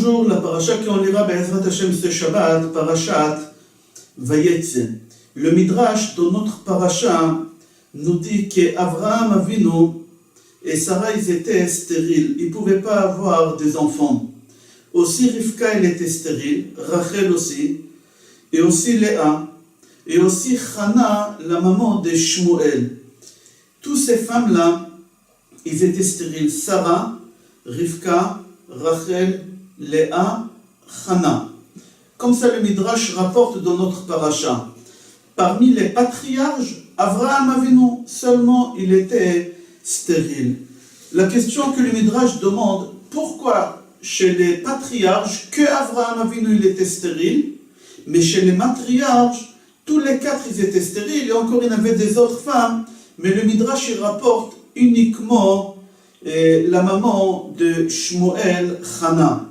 Bonjour, la paracha qu'on lira Be'ezrat Hashem ce Shabbat, parachat Vayetze. Le Midrash de notre paracha nous dit qu'Avraham Avinu et Sarah ils étaient stériles, ils ne pouvaient pas avoir des enfants. Aussi Rivka elle était stérile, Rachel aussi, et aussi Léa, et aussi Chana, la maman de Shmuel. Toutes ces femmes-là, ils étaient stériles. Sarah, Rivka, Rachel, Léa, Chana. Comme ça le Midrash rapporte dans notre paracha. Parmi les patriarches, Avraham Avinu, seulement il était stérile. La question que le Midrash demande, pourquoi chez les patriarches, que Avraham Avinu il était stérile, mais chez les matriarches, tous les quatre ils étaient stériles, et encore il y avait des autres femmes, mais le Midrash il rapporte uniquement la maman de Shmuel, Chana.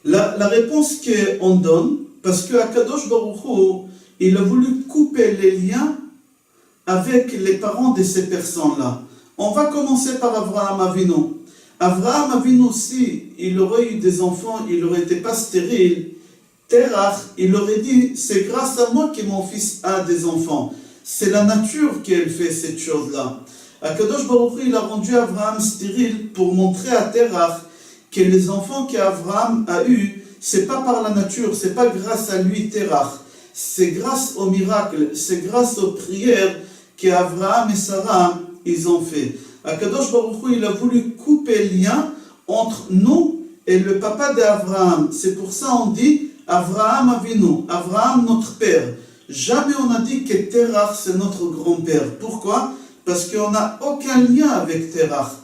La réponse qu'on donne, parce que Akadosh Baruch Hu, il a voulu couper les liens avec les parents de ces personnes-là. On va commencer par Avraham Avinu. Avraham Avinu aussi, il aurait eu des enfants, il n'aurait été pas stérile. Terach, il aurait dit, c'est grâce à moi que mon fils a des enfants. C'est la nature qui fait cette chose-là. Akadosh Baruch Hu, il a rendu Avraham stérile pour montrer à Terach que les enfants qu'Avraham a eus, c'est pas par la nature, c'est pas grâce à lui Terach. C'est grâce au miracle, c'est grâce aux prières qu'Avraham et Sarah, ils ont fait. Akadosh Baruch Hu, il a voulu couper le lien entre nous et le papa d'Avraham. C'est pour ça on dit Avraham Avinu, Avraham notre père. Jamais on a dit que Terach c'est notre grand-père. Pourquoi? Parce qu'on n'a aucun lien avec Terach.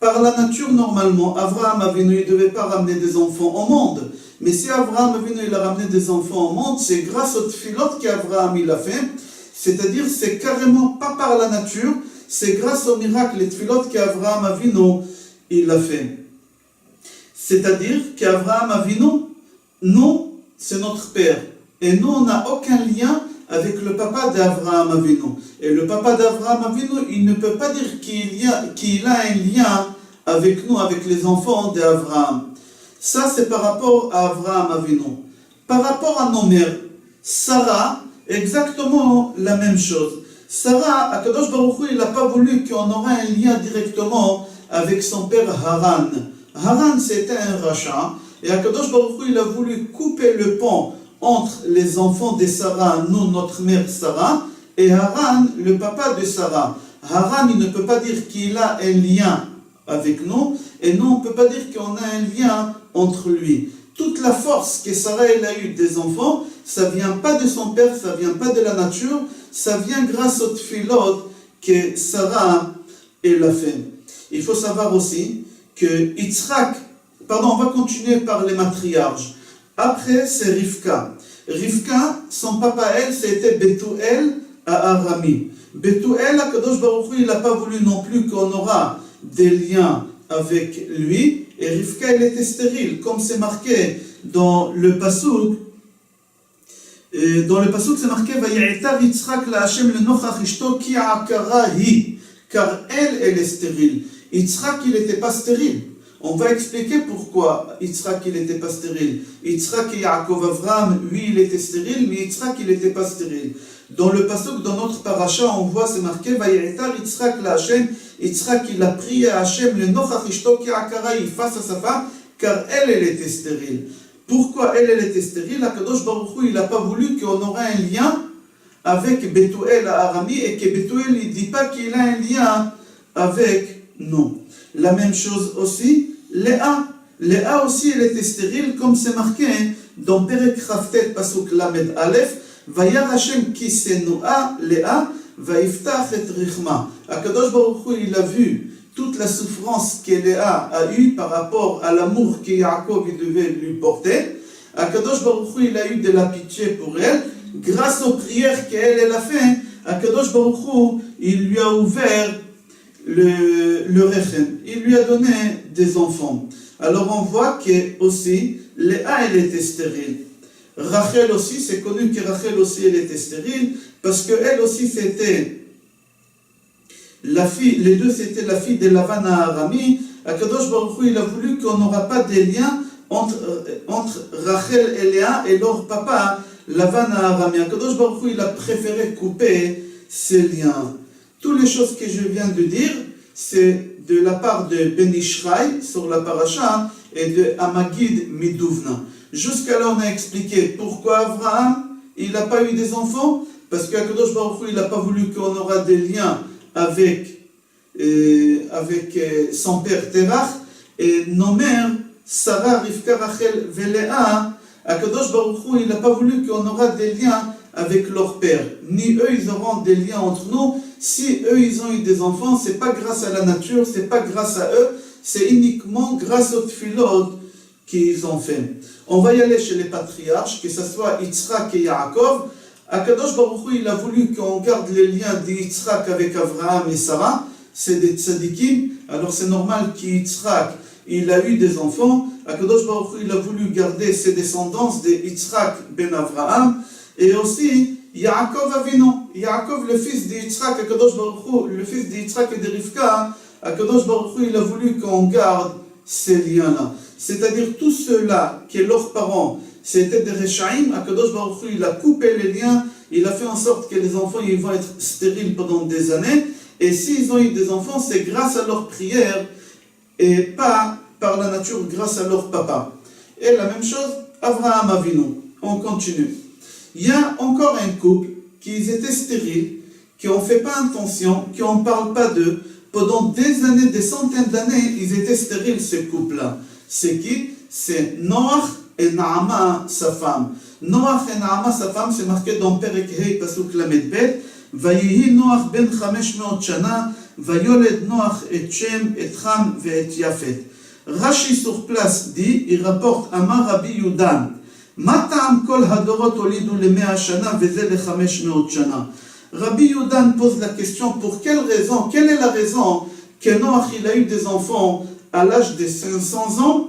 Par la nature, normalement, Avraham Avinu ne devait pas ramener des enfants au monde. Mais si Avraham Avinu il a ramené des enfants au monde, c'est grâce aux tfilot qu'Avraham il a fait. C'est-à-dire, c'est carrément pas par la nature, c'est grâce au miracle, les tfilot qu'Avraham Avinu il a fait. C'est-à-dire qu'Avraham Avinu, nous, c'est notre père. Et nous, on n'a aucun lien avec le papa d'Avraham Avinu. Et le papa d'Avraham Avinu, il ne peut pas dire qu'il a un lien avec nous, avec les enfants d'Avraham. Ça, c'est par rapport à Avraham Avinu. Par rapport à nos mères, Sarah, exactement la même chose. Sarah, Akadosh Baruch Hu, il n'a pas voulu qu'on aurait un lien directement avec son père Haran. Haran, c'était un rachat. Et Akadosh Baruch Hu, il a voulu couper le pont entre les enfants de Sarah, nous, notre mère Sarah, et Haran, le papa de Sarah. Haran, il ne peut pas dire qu'il a un lien avec nous, et nous, on ne peut pas dire qu'on a un lien entre lui. Toute la force que Sarah elle a eue des enfants, ça ne vient pas de son père, ça ne vient pas de la nature, ça vient grâce au tfilot que Sarah elle a fait. Il faut savoir aussi que Yitzhak, on va continuer par les matriarches. Après, c'est Rivka. Rivka, son papa, elle, c'était Bethuel à Arami. Bethuel, Akadosh Baruch Hu, il n'a pas voulu non plus qu'on aura des liens avec lui. Et Rivka, elle était stérile, comme c'est marqué dans le Pasuk. Dans le Pasuk, c'est marqué Vayi'tar Yitzhak la Hashem lenochach ishto ki akara hi. Car elle est stérile. Yitzhak, il n'était pas stérile. On va expliquer pourquoi Yitzhak il n'était pas stérile. Yitzhak et Yaakov Avraham, lui il était stérile, mais Yitzhak il n'était pas stérile. Dans le pasuk, dans notre paracha, on voit c'est marqué Vayi'tar Yitzhak la Hashem. Yitzhak il a prié à Hashem le nochach ishto ki akarai face à sa femme, car elle était stérile. Pourquoi elle était stérile? Akadosh Baruch Hu il n'a pas voulu qu'on aurait un lien avec Bethuel à Arami et que Bethuel il ne dit pas qu'il a un lien avec nous. La même chose aussi, Léa. Léa aussi, elle était stérile, comme c'est marqué dans Perek Chavtet, Pasuk Lamed Aleph, Vayar Hashem ki senua Léa, Vayiftach et Richma. Akadosh Baruch Hu, il a vu toute la souffrance que Léa a eue par rapport à l'amour que Yaakov devait lui porter. Akadosh Baruch Hu, il a eu de la pitié pour elle. Grâce aux prières qu'elle a fait, Akadosh Baruch Hu, il lui a ouvert le Rechem. Il lui a donné des enfants. Alors on voit que aussi, Léa, elle était stérile. Rachel aussi, c'est connu que Rachel aussi, elle était stérile, parce qu'elle aussi, c'était la fille, les deux, c'était la fille de Lavan à Arami. Akadosh Baruch Hu, il a voulu qu'on n'aura pas de lien entre Rachel et Léa et leur papa, Lavan à Aram. Akadosh Baruch Hu, il a préféré couper ces liens. Toutes les choses que je viens de dire, c'est de la part de Ben Ishraï sur la paracha et de Amagid Miduvna. Jusqu'à là, on a expliqué pourquoi Abraham, il n'a pas eu des enfants, parce qu'Akadosh Baruch Hu, il n'a pas voulu qu'on aura des liens avec son père Terach, et nos mères, Sarah, Rivka, Rachel, Véléa, Akadosh Baruch Hu, il n'a pas voulu qu'on aura des liens avec leur père. Ni eux, ils auront des liens entre nous. Si eux, ils ont eu des enfants, c'est pas grâce à la nature, c'est pas grâce à eux, c'est uniquement grâce aux tfilot qu'ils ont fait. On va y aller chez les patriarches, que ce soit Yitzhak et Yaakov. Akadosh Baruch Hu, il a voulu qu'on garde les liens d'Yitzhak avec Abraham et Sarah. C'est des tzadikim. Alors c'est normal qu'Yitzhak, il a eu des enfants. Akadosh Baruch Hu, il a voulu garder ses descendances de Yitzhak ben Abraham. Et aussi, Yaakov Avinu, Yaakov, le fils d'Yitzhak, Akadosh Baruch Hu, le fils d'Yitzhak et de Rivka, Akadosh Baruch Hu, il a voulu qu'on garde ces liens-là. C'est-à-dire tous ceux-là, que leurs parents, c'était des Rechaim, Akadosh Baruch Hu, il a coupé les liens, il a fait en sorte que les enfants, ils vont être stériles pendant des années, et s'ils ont eu des enfants, c'est grâce à leur prière, et pas par la nature, grâce à leur papa. Et la même chose, Avraham Avinu. On continue. Il y a encore un couple qui étaient stériles, qui n'ont fait pas attention, qui n'en parlent pas d'eux. Pendant des années, des centaines d'années, ils étaient stériles, ce couple-là. C'est qui? C'est Noach et Naama, sa femme. Noach et Naama, sa femme, c'est marqué dans Perek Hei, Pasuk Lamed Bet. Vayihi Noach ben 500 shana, vayoled Noach et Shem, et Ham, et Yafet. Rashi sur place dit, il rapporte Amar Rabbi Yudan. Matam kol hadorot olidu le 100 shana, veze le 500 shana. Rabbi Yudan pose la question, pour quelle raison, quelle est la raison que Noach il a eu des enfants à l'âge de 500 ans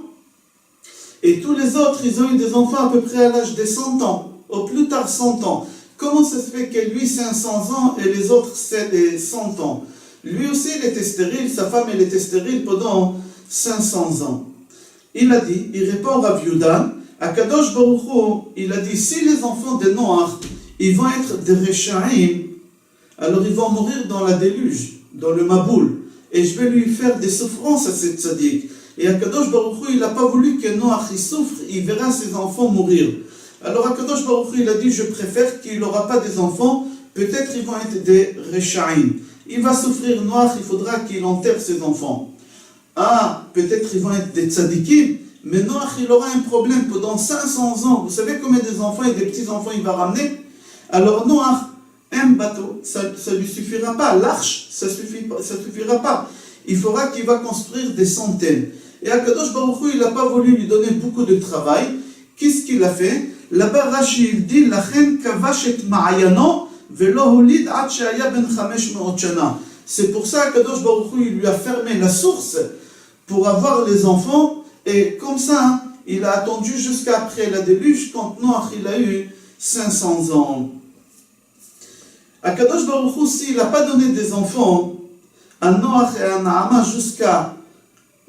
et tous les autres ils ont eu des enfants à peu près à l'âge de 100 ans, au plus tard 100 ans. Comment ça se fait que lui 500 ans et les autres 100 ans? Lui aussi il était stérile, sa femme elle était stérile pendant 500 ans. Il a dit, il répond à Rabbi Yudan, Akadosh Baruch Hu, il a dit, si les enfants de Noach ils vont être des Rechaim, alors ils vont mourir dans la déluge, dans le Maboul. Et je vais lui faire des souffrances à cette tzaddik. Et Akadosh Baruch Hu, il n'a pas voulu que Noach il souffre, il verra ses enfants mourir. Alors Akadosh Baruch Hu, il a dit, je préfère qu'il n'aura pas des enfants, peut-être ils vont être des Rechaim. Il va souffrir Noach, il faudra qu'il enterre ses enfants. Ah, peut-être ils vont être des tzaddikim, mais Noach il aura un problème pendant 500 ans. Vous savez combien des enfants et des petits-enfants il va ramener? Alors Noach, un bateau, ça ne lui suffira pas. L'arche, ça suffira pas. Il faudra qu'il va construire des centaines. Et Akadosh Baruch Hu, il n'a pas voulu lui donner beaucoup de travail. Qu'est-ce qu'il a fait? Là-bas, Rashi, il dit, Lachen kavash et ma'ayano, velo holid ad she'aya ben 500 shana. C'est pour ça qu'Akadosh Baruch Hu, il lui a fermé la source pour avoir les enfants. Et comme ça, il a attendu jusqu'après la déluge, quand Noach, il a eu 500 ans. Akadosh Baruch Hu, s'il n'a pas donné des enfants à Noach et à Naama jusqu'à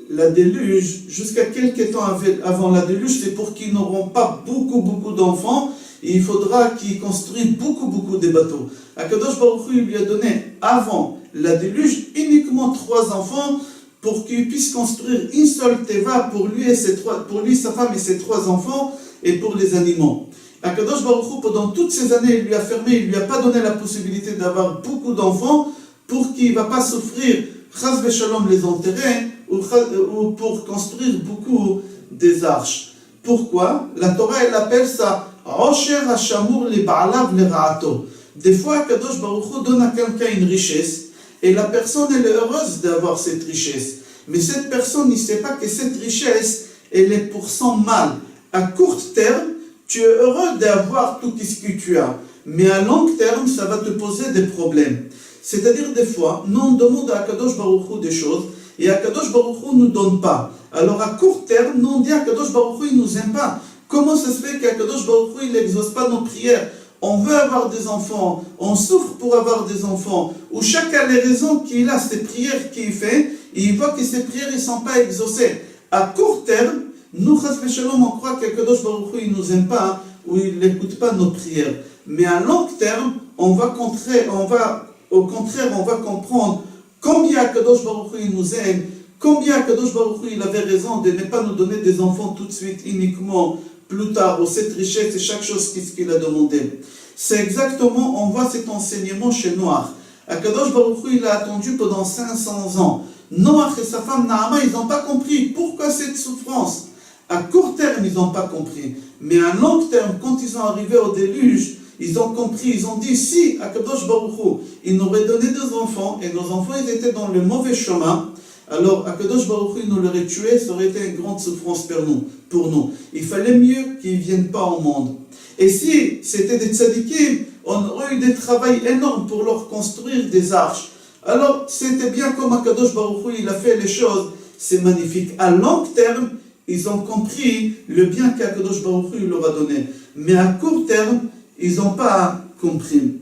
la déluge, jusqu'à quelques temps avant la déluge, c'est pour qu'ils n'auront pas beaucoup d'enfants, et il faudra qu'ils construisent beaucoup de bateaux. Akadosh Baruch Hu, il lui a donné avant la déluge uniquement 3 enfants pour qu'il puisse construire une seule teva pour lui, sa femme et ses 3 enfants, et pour les animaux. Akadosh Baruch Hu, pendant toutes ces années, il lui a fermé, il ne lui a pas donné la possibilité d'avoir beaucoup d'enfants pour qu'il ne va pas souffrir, chas v'shalom, les enterrer, ou pour construire beaucoup des arches. Pourquoi? La Torah, elle appelle ça Osher Hashamur li ba'alav li ra'ato. Des fois, Akadosh Baruch Hu donne à quelqu'un une richesse, et la personne, elle est heureuse d'avoir cette richesse. Mais cette personne, il ne sait pas que cette richesse, elle est pour son mal. À court terme, tu es heureux d'avoir tout ce que tu as, mais à long terme, ça va te poser des problèmes. C'est-à-dire, des fois, nous on demande à Akadosh Baruch Hu des choses, et Akadosh Baruch Hu ne nous donne pas. Alors à court terme, nous on dit à Akadosh Baruch Hu, il ne nous aime pas. Comment ça se fait qu'Akadosh Baruch Hu, il n'exauce pas nos prières? On veut avoir des enfants, on souffre pour avoir des enfants, ou chacun les raisons qu'il a, ces prières qu'il fait, et il voit que ces prières ne sont pas exaucées. À court terme, Nous, chas v'shalom, on croit qu'Akadosh Baruch Hu, il nous aime pas, ou il n'écoute pas nos prières. Mais à long terme, au contraire, on va comprendre combien Akadosh Baruch Hu, il nous aime, combien Akadosh Baruch Hu, il avait raison de ne pas nous donner des enfants tout de suite, uniquement plus tard, ou cette richesse, c'est chaque chose qu'il a demandé. C'est exactement, on voit cet enseignement chez Noach. Akadosh Baruch Hu, il a attendu pendant 500 ans. Noach et sa femme Naama, ils n'ont pas compris pourquoi cette souffrance. À court terme, ils n'ont pas compris. Mais à long terme, quand ils sont arrivés au déluge, ils ont compris, ils ont dit, si Akadosh Baruch Hu, il nous aurait donné des enfants, et nos enfants, ils étaient dans le mauvais chemin, alors Akadosh Baruch Hu, il nous l'aurait tué, ça aurait été une grande souffrance pour nous. Il fallait mieux qu'ils ne viennent pas au monde. Et si c'était des tzadikim, on aurait eu des travail énormes pour leur construire des arches. Alors, c'était bien comme Akadosh Baruch Hu, il a fait les choses, c'est magnifique. À long terme, ils ont compris le bien qu'Akadosh Baruch Hu leur a donné. Mais à court terme, ils n'ont pas compris.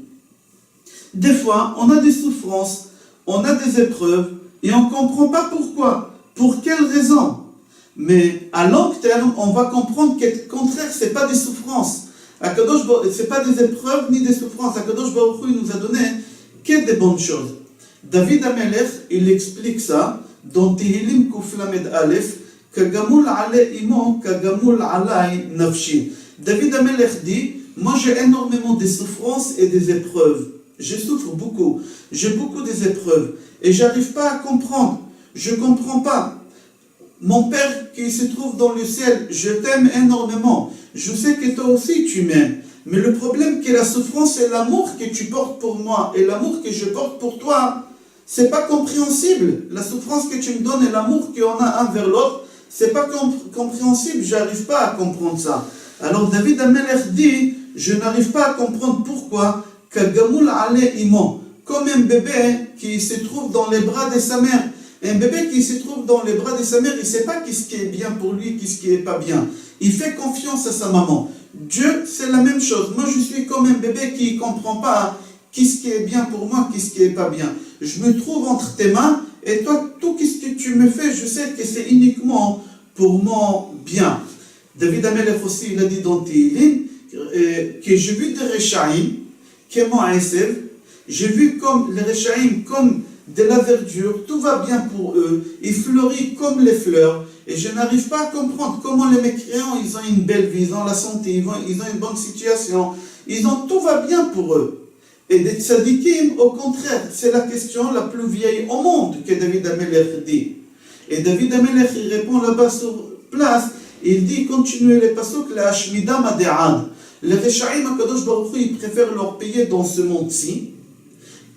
Des fois, on a des souffrances, on a des épreuves, et on ne comprend pas pourquoi, pour quelle raison. Mais à long terme, on va comprendre qu'au contraire, ce n'est pas des souffrances. Ce n'est pas des épreuves ni des souffrances. Akadosh Baruch Hu nous a donné que des bonnes choses. David Amelech, il explique ça dans Tehillim Kuf Lamed Aleph, Kagamul ale imo, kagamul alay nafshi. David Amelech dit, moi j'ai énormément de souffrances et des épreuves. Je souffre beaucoup. J'ai beaucoup des épreuves. Et j'arrive pas à comprendre. Je ne comprends pas. Mon Père qui se trouve dans le ciel, je t'aime énormément. Je sais que toi aussi tu m'aimes. Mais le problème que la souffrance et l'amour que tu portes pour moi et l'amour que je porte pour toi, c'est pas compréhensible. La souffrance que tu me donnes et l'amour qu'on a un vers l'autre, c'est pas compréhensible. J'arrive pas à comprendre ça. Alors David Amelech dit, je n'arrive pas à comprendre pourquoi Kagamul ale imo, comme un bébé qui se trouve dans les bras de sa mère. Un bébé qui se trouve dans les bras de sa mère, il ne sait pas qu'est-ce qui est bien pour lui, qu'est-ce qui n'est pas bien. Il fait confiance à sa maman. Dieu, c'est la même chose. Moi, je suis comme un bébé qui ne comprend pas qu'est-ce qui est bien pour moi, qu'est-ce qui n'est pas bien. Je me trouve entre tes mains, et toi, tout ce que tu me fais, je sais que c'est uniquement pour mon bien. David Amelech aussi, il a dit dans Tehillim, que j'ai vu des Rechaïm, comme Esav, j'ai vu comme les Rechaïm, comme de la verdure, tout va bien pour eux, ils fleurissent comme les fleurs, et je n'arrive pas à comprendre comment les mécréants, ils ont une belle vie, ils ont la santé, ils ont une bonne situation, tout va bien pour eux. Et des tzadikim, au contraire, c'est la question la plus vieille au monde que David Amelech dit. Et David Amelech, il répond là-bas sur place, il dit, continuez les pasuk, la hashmida made'ad. Les Rechaïm, Akadosh Baruch Hu, ils préfèrent leur payer dans ce monde-ci,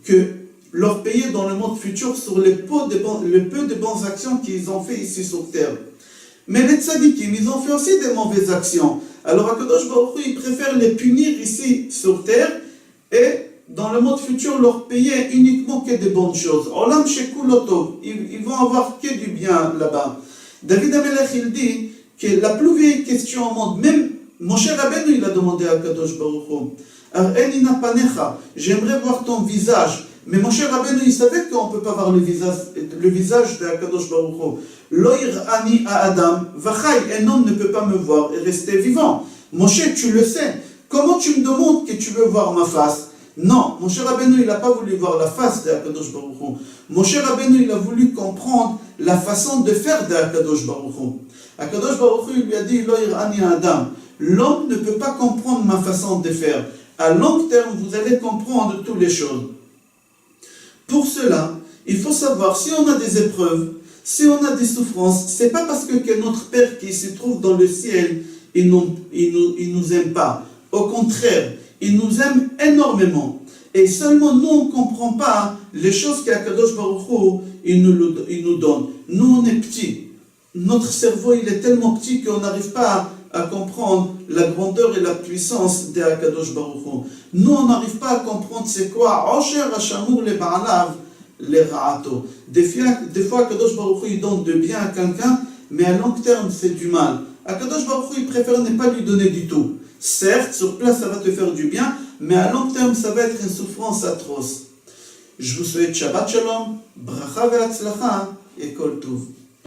que leur payer dans le monde futur sur le peu de bonnes actions qu'ils ont fait ici sur terre. Mais les tzadikim, ils ont fait aussi des mauvaises actions. Alors Akadosh Baruch Hu, il préfère les punir ici sur terre et dans le monde futur leur payer uniquement que des bonnes choses. Olam shekulotov, ils vont avoir que du bien là-bas. David Amelech, il dit que la plus vieille question au monde, même Moshe Rabbeinu, il a demandé à Akadosh Baruch Hu, Ar'enina panecha, j'aimerais voir ton visage. Mais Moshe Rabbeinu, il savait qu'on ne peut pas voir le visage de Akadosh Baruch Hu. Loïr ani a Adam, vachai, un homme ne peut pas me voir et rester vivant. Moshe, tu le sais. Comment tu me demandes que tu veux voir ma face? Non, Moshe Rabbeinu, il n'a pas voulu voir la face de Akadosh Baruch Hu. Moshe Rabbeinu, il a voulu comprendre la façon de faire de Akadosh Baruch Hu. Akadosh Baruch Hu, il lui a dit, Loïr ani a Adam, l'homme ne peut pas comprendre ma façon de faire. À long terme, vous allez comprendre toutes les choses. Pour cela, il faut savoir, si on a des épreuves, si on a des souffrances, ce n'est pas parce que notre Père qui se trouve dans le ciel, il nous aime pas. Au contraire, il nous aime énormément. Et seulement nous, on ne comprend pas les choses qu'Akadosh Baruch Hu, il nous donne. Nous, on est petits. Notre cerveau, il est tellement petit qu'on n'arrive pas à comprendre la grandeur et la puissance de Akadosh Baruch Hu. Nous, on n'arrive pas à comprendre c'est quoi Osher Hashamur le Ba'alav le Ra'ato. Des fois, Akadosh Baruch Hu, il donne de bien à quelqu'un, mais à long terme, c'est du mal. Akadosh Baruch Hu, il préfère ne pas lui donner du tout. Certes, sur place, ça va te faire du bien, mais à long terme, ça va être une souffrance atroce. Je vous souhaite Shabbat Shalom, Bracha ve'atzlacha et Kol Tov.